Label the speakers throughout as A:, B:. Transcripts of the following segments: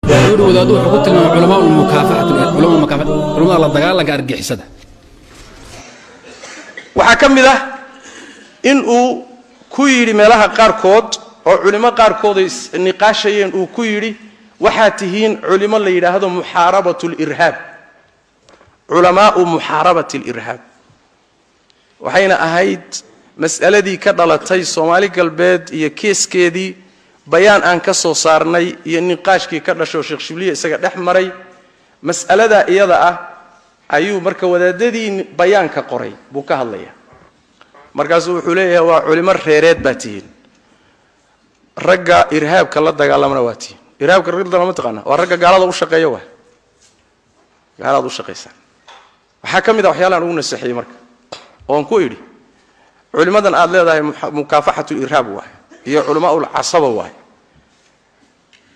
A: يقولوا ودادو حكوت علماء المكافحة علماء الله دقال لك أرجع حسده
B: وحكم ذا إنه كويري ملاها قاركود أو علماء قاركود النقاشين أو كويري وحاتهين علماء اللي هذا محاربة الإرهاب علماء محاربة الإرهاب وحين أهيد مسألة دي كدلتي صومالي قلبيد هي كيس كيدي بيان أن كسو صارني النقاش كي كدشو شيخ شبلية إساق دحمري مسألة دا إيضا أيو مركا ودادي بيان كقري بوكا هالليا مركزو حوليه وعلماء ريريد باتين رقا إرهاب كالله دقال منواتي إرهاب كالله دقال منتقانا ورقا قال هذا وشقا يوه قال هذا وشقا يسان وحاكم إذا وحيالا نقول السحي مركا وانكو يري علماء دان آد ليه مكافحة الإرهاب واحد هي علماء العصبة واحد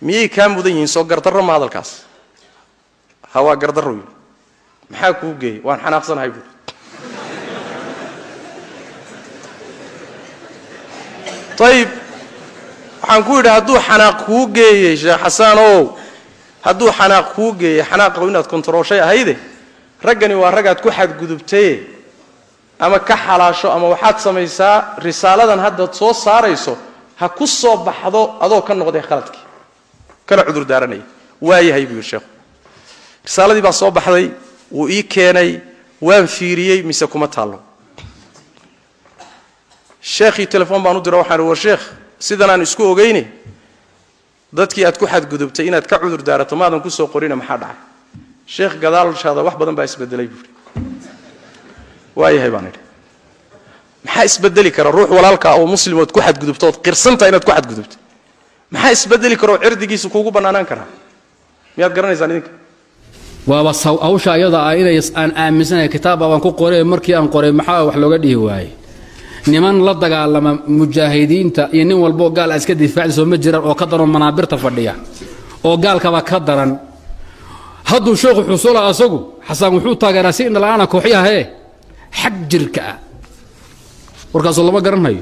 B: مي كان مدين سو قردر ما هذا الكاس هوا قردر ويو محاكو جي وان حناقصن هاي طيب حنقول هدو حناقو جي يا حسان او هدو حناقو جي حناق وينات كنترول هيده رجني ورجعت كو حد غدبتي ama ka xalaasho ama waxaad samaysaa risaaladan hadda soo saarayso ha ku soo baxdo adoo ka noqday khaladkii kala cudur daaranay waayahay buu sheekh risaaladii baa soo baxday uu ii keenay waan fiiriyay mise kuma taalo sheekhi telefoon baan u diray waxaan war sheekh sidan aan isku ogeynay dadkii aad ku xad gudubtay inaad ka cudur daarato maadan ku soo qorina maxaa dhacay sheekh gadaal shaada wax badan baa isbedelay buu waayahay baan idhi maxaa isbedeli kara ruux walaalka oo muslimood ku xadgudubtood qirsanta inaad ku xadgudubto maxaa isbedeli kara cirdigiisa kuugu banaanaan kara miyaad garanaysaa idinka
A: waaba hawsha ayada ah inay aan aaminsanahay kitaab aan ku qoray markii aan qoray maxaa wax looga dhihi waayay niman la dagaalama mujaahidiinta iyo nin walbo gaal iska difaacayso ma jiraan oo ka daran manaabirta fadhiya oo gaalkaba ka daran hadduu sheekhu xusula asagu xasan wuxuu taageeraa si in la'aana kooxyaha حق جركا وركاس الله ما قرنهاي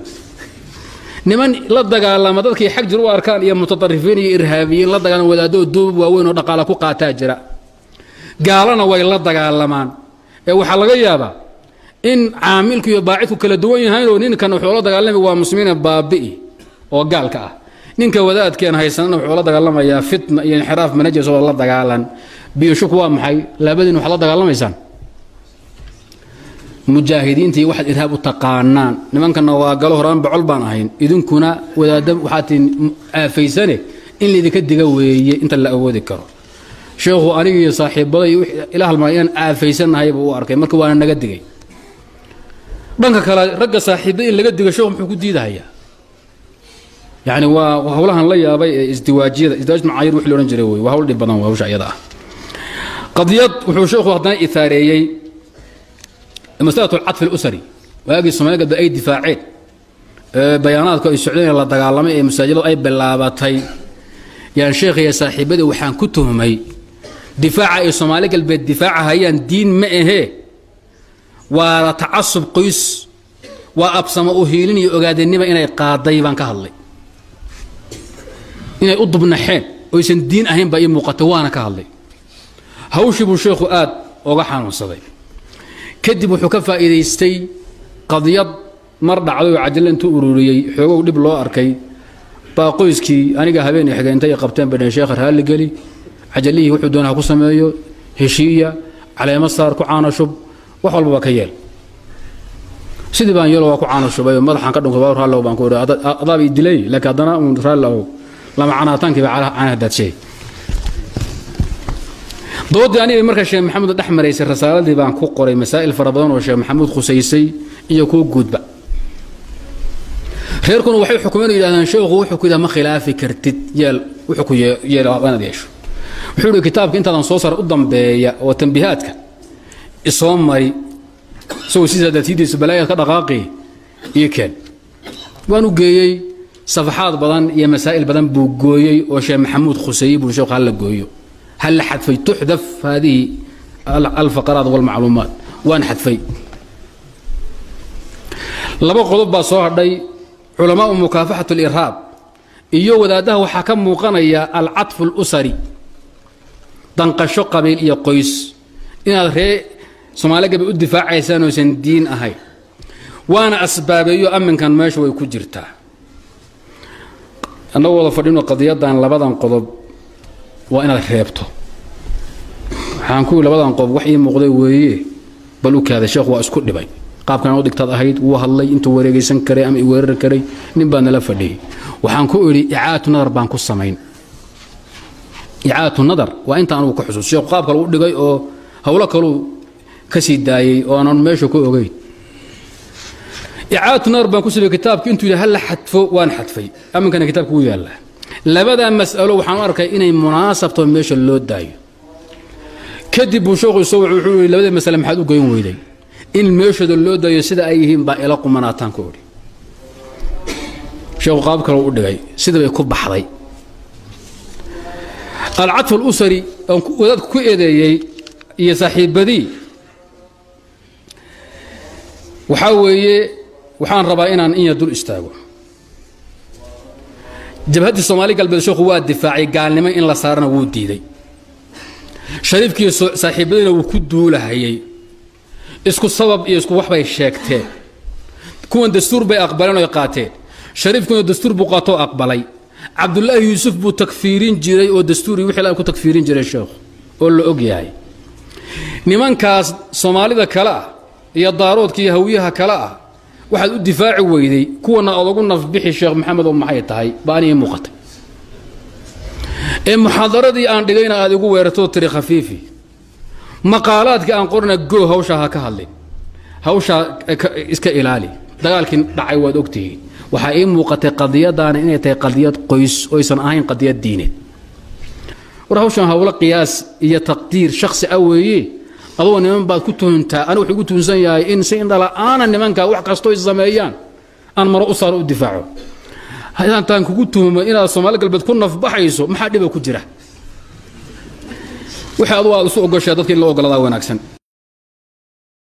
A: نمان لا دغالما ددكي حق جر واركان يا متطرفين يا ارهابيين لا دغالما ودادو دوب واوين oo dhaqaala ku qaataa jira gaalana way la dagaalamaan ee waxa laga yaabaa in caamilku iyo baacidku kala duwan yahay oo ninkan wuxuu la dagaalamay waa muslimiina baabi'i oo gaalka ah ninka wadaadkeen haysanana wuxuu la dagaalamayaa fitna iyo inxiraaf manajis oo la dagaalan biyo shukwa maxay labadin waxa la dagaalamaysan مجاهدين واحد إرهاب تقانان نمان كنا واقلوا هران بعل بان أهين إذن كنا ودادم وحاتين في سنة إن اللي ذكر دقوي أنت اللي أول ذكره شيخو أنا صاحب بضي إله المريان في سنة هاي بوارك مركب أنا نقد دقي بنك كلا رجع صاحبي اللي قد دقي شو محكود دي هيا يعني وهولها الله يا أبي ازدواجية ازدواج معايير وحلو نجريوي وهول اللي بنام وهوش عيدا قضية وحوشوخ وحدنا إثارية مسألة العطف الأسري وأجي الصومالية قد أي دفاعين بيانات السعودية الله دقالما أي مساجد أي بلاباتي يعني شيخ يا صاحبي وحان كتهم هي دفاع الصومالية قلب الدفاع هي دين معه وتعصب قيس وأبصم أهيلني أقاد النبا إن قاضي بان كهلي إن يقضب النحين ويسن دين أهم بأي مقتوانا كهلي هوش بالشيخ آد وقحان وصدي كدب وحكفا إذا يستي قضية مرضى عدو عجل أنتو أروريي حقوق دب الله أركي باقويسكي أنا قهبيني حقا أنتي قبتين بين شيخر هالي قالي عجليه وحدونها قصميو هشية على مصار كعانا شب وحول بكيال سيدي بان يلو كعانا شب مدحان كدون كبار هالو بان كوري أضابي دلي لك أدنا ونرالو لما عنا تانكي على عن هذا الشيء ضد يعني مركز الشيخ محمد الأحمر يصير رسالة دي بان كو قري مسائل فربضان والشيخ محمود خسيسي يكو جود بقى خيركم وحي حكومين إذا أنا شيخ وحكو إذا ما خلافي كرتت يال وحكو يال أنا ديش وحلو كتابك أنت تنصوصر قدام بيا وتنبيهاتك الصوم مري سو سيزا تيدي سبلايا كدقاقي يكن وانو جاي صفحات بدن يا مسائل بدن بوجوي وشيخ محمود خسيب وشيخ هلا جويو هل حذفي تحذف هذه الفقرات والمعلومات وان حذفي لبا قضب صور دي علماء مكافحة الإرهاب إيو وداده وحكم موقنيا العطف الأسري danqasho qabiil iyo qoys inaad ree Soomaaliga bay u difaacaysan oo san diin ahay waana asbaabayo aminkan meesha way ku jirtaa ana wada fadhino qadiyadan labadan qodob waa inaad reebto waxaan ku labadan qodob wax ii muuqday weeye bal u kaada sheekhu waa isku dhibay qaabkan oo digtad ahayd wuu hadlay intuu wareegaysan karay ama weerar karay nin baa nala fadhiyay waxaan ku iri icaatu nadar baan ku samayn icaatu nadar waa inta aanu ku xusuus sheekhu qaab kale u dhigay oo hawlo kale ka sii daayay oo aan meesha ku ogeyn icaatu nadar baan ku sabay kitaabka intuu yahay hal xadfo waan xadfay ama kana kitaabku uu yaala labada mas'alo waxaan arkay inay munaasabto meesha loo daayo kadib uu sheekhu soo wuxuu labada mas'alo maxaad u goyn weyday in meeshada loo daayo sida ay yihiin baa ila qumanaataan ku ori sheekhu qaab kale u dhigay sida bay ku baxday العطف الأسري وداد ku eedeeyay iyo saaxiibadii waxa weeye waxaan rabaa inaan in yadul istaago jabhadii Soomaali galbeed sheekhu waa difaacay gaalnimo in la saarana wuu diiday shariifkii saaxiibadiina wuu ku duulahayay isku sabab iyo isku wax bay sheegteen kuwan dastuur bay aqbaleen oo qaateen shariifkuna dastuur buu qaato aqbalay عبد الله يوسف بو تكفيرين جيري او دستوري وخي لا كو تكفيرين جيري شيخ او لا اوغياي nimankaas Soomaalida kala iyo daaroodkii hawiyaha kala waxaad u difaaci weyday kuwana adugu nafbixi Sheekh Maxamed oo maxay tahay baani muuqatay ee muhaadaradii aan dhigayna aad ugu weerato tiri khafiifi maqaalaadka aan qorna go hawshaha ka hadlay hawsha iska ilaali dagaalkii dhacay waad ogtihiin waxa ay muuqatay qadiyadana inay tahay qadiyad qoys oo aysan ahayn qadiyad diineed warhawshan hawla qiyaas iyo taqdiir shakhsi aweeye adoo niman baad ku tuhuntaa ana wuxuu ku tuhunsan yahay in si indhala aana nimanka wax kasto ay sameeyaan aan maro u saaro u difaaco hadaan taan kugu tuhmo inaad Soomaali galbeed ku nafbaxayso maxaa dhib ku jira waxa aad u soo ogashay dadkii la ogolada wanaagsan